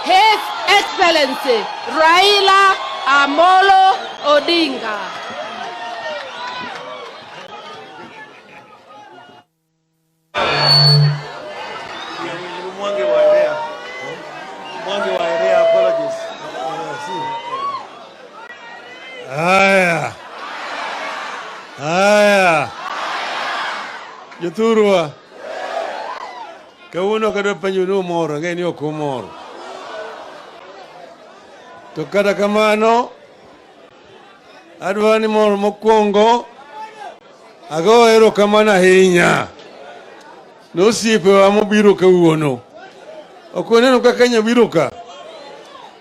His Excellency Raila Odinga. Haya. Juthurwa. Kawuono kadwa penjo ni moro, ng'e ni ok omoro. To kata kamano, adwa ni moro mokwongo, ago erokamano ahinya nosiepewa mobiro kawuono. Ok oneno ka Kenya biro ka.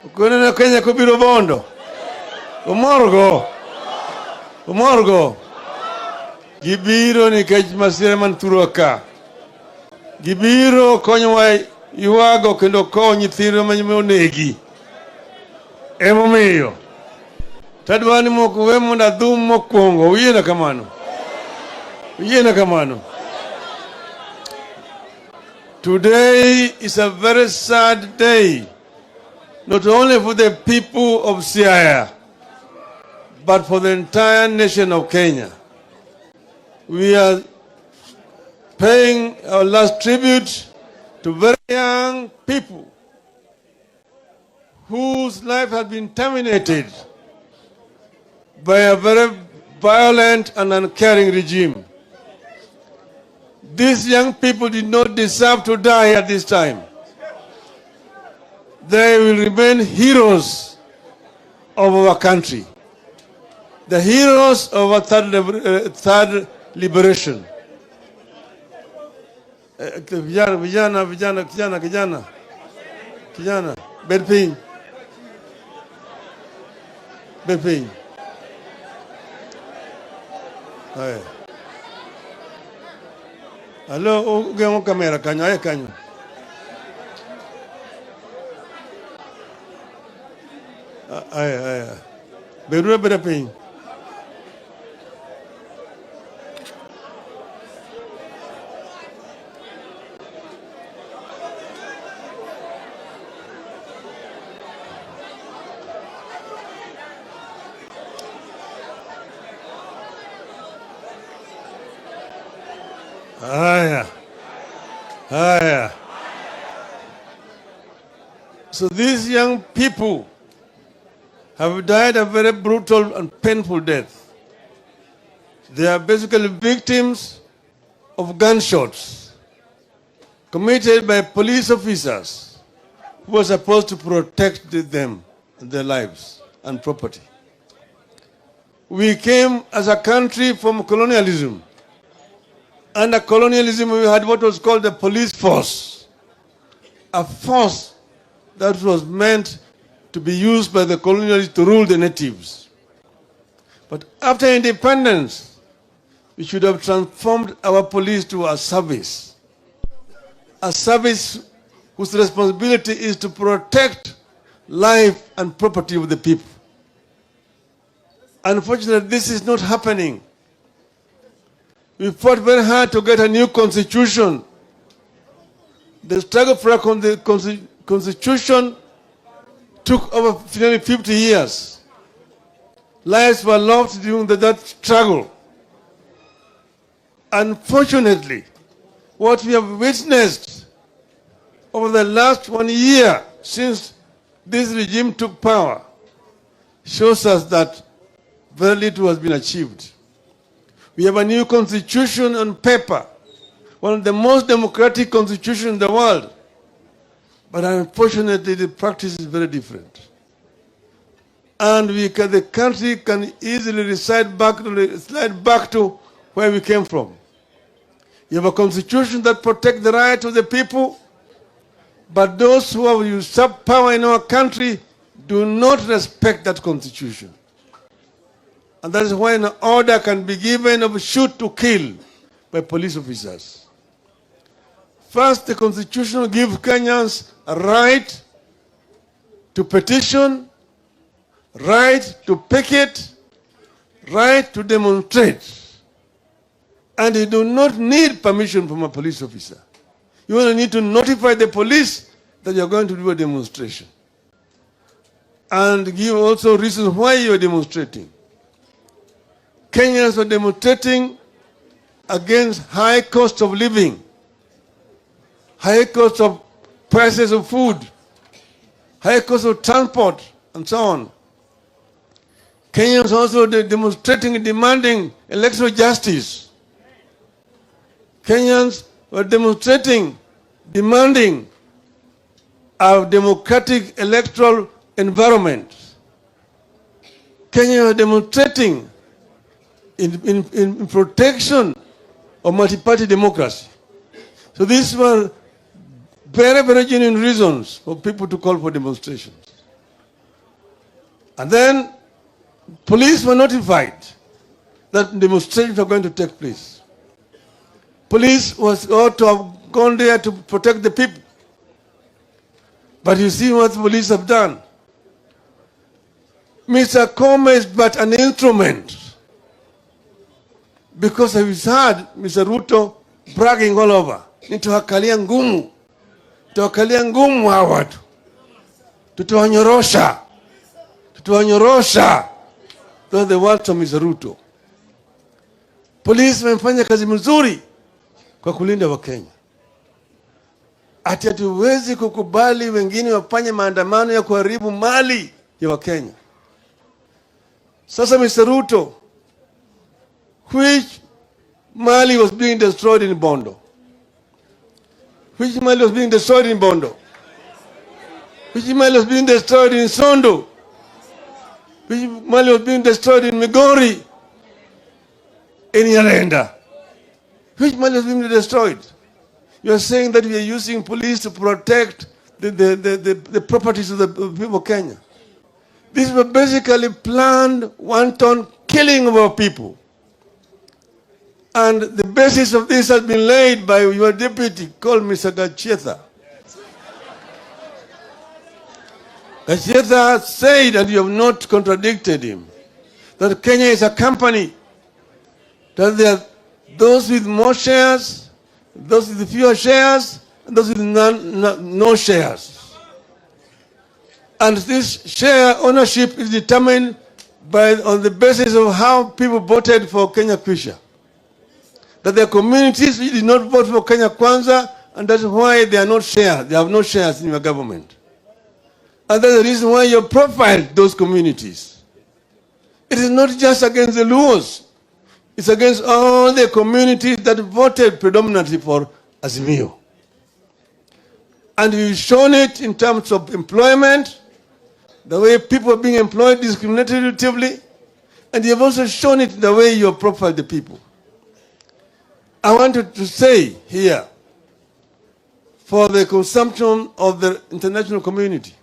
Ok oneno Kenya kobiro bondo. Omorgo. Gibiro nikech masira man thuro ka. Gibiro konyowa ywago kendo kowo nyithindo monegi. Emomiyo tadwa ni moko we mondo adhum mokwongo. Uyiena kamano. Today is a very sad day, not only for the people of Siaya, but for the entire nation of Kenya. We are paying our last tribute to very young people whose life has been terminated by a very violent and uncaring regime. These young people did not deserve to die at this time. They will remain heroes of our country, the heroes of our third liberation. Vijana, bedping. Hai. Hello, ugemo kamera kanyo. Ai. Bedping. Haya. So these young people have died a very brutal and painful death. They are basically victims of gunshots committed by police officers who were supposed to protect them and their lives and property. We came as a country from colonialism. Under colonialism, we had what was called the police force, a force that was meant to be used by the colonialists to rule the natives. But after independence, we should have transformed our police to a service whose responsibility is to protect life and property of the people. Unfortunately, this is not happening. We fought very hard to get a new constitution. The struggle for a constitution took over 50 years. Lives were lost during that struggle. Unfortunately, what we have witnessed over the last 1 year since this regime took power shows us that very little has been achieved. We have a new constitution on paper, one of the most democratic constitutions in the world. But unfortunately, the practice is very different. And the country can easily slide back to where we came from. You have a constitution that protects the right of the people, but those who have usurped power in our country do not respect that constitution. And that is why an order can be given of shoot to kill by police officers. First, the Constitution gives Kenyans a right to petition, right to picket, right to demonstrate. And you do not need permission from a police officer. you will need to notify the police that you are going to do a demonstration. And give also reasons why you are demonstrating. Kenyans are demonstrating against high cost of living, high cost of prices of food, high cost of transport, and so on. Kenyans also demonstrating and demanding electoral justice. Kenyans were demonstrating, demanding a democratic electoral environment. Kenyans are demonstrating in protection of multi-party democracy. So these were very, very genuine reasons for people to call for demonstrations. And then police were notified that demonstrations were going to take place. Police ought to have gone there to protect the people. But you see what the police have done. Mr. Kome is but an instrument. Because I've heard Mr. RUTO bragging all over. Nitawakalia ngumu. Tutawakalia ngumu hawa watu. Tutawanyorosha. Tutawanyorosha. Those are the words of Mr. RUTO. Polisi wamefanya kazi mzuri kwa kulinda Wakenya. Ati hatuwezi kukubali wengine wafanye maandamano ya kuharibu mali ya Wakenya. Sasa Mr. RUTO, which mali was being destroyed in Bondo? Which mali was being destroyed in Bondo? Which mali was being destroyed in Sondo? Which mali was being destroyed in Migori? In Yarenda? Which mali was being destroyed? You are saying that we are using police to protect the properties of the people of Kenya. This was basically planned wanton killing of our people. And the basis of this has been laid by your deputy called Mr. Gachetha. Gachetha said, and you have not contradicted him, that Kenya is a company, that there are those with more shares, those with fewer shares, and those with no shares. And this share ownership is determined on the basis of how people voted for Kenya Kwisha. That there are communities which did not vote for Kenya Kwanza, and that's why they are not shares. They have no shares in your government. And that's the reason why you profiled those communities. It is not just against the Luos. It's against all the communities that voted predominantly for Azimio. And you've shown it in terms of employment, the way people are being employed discriminatively, and you've also shown it in the way you profile the people. I wanted to say here, for the consumption of the international community,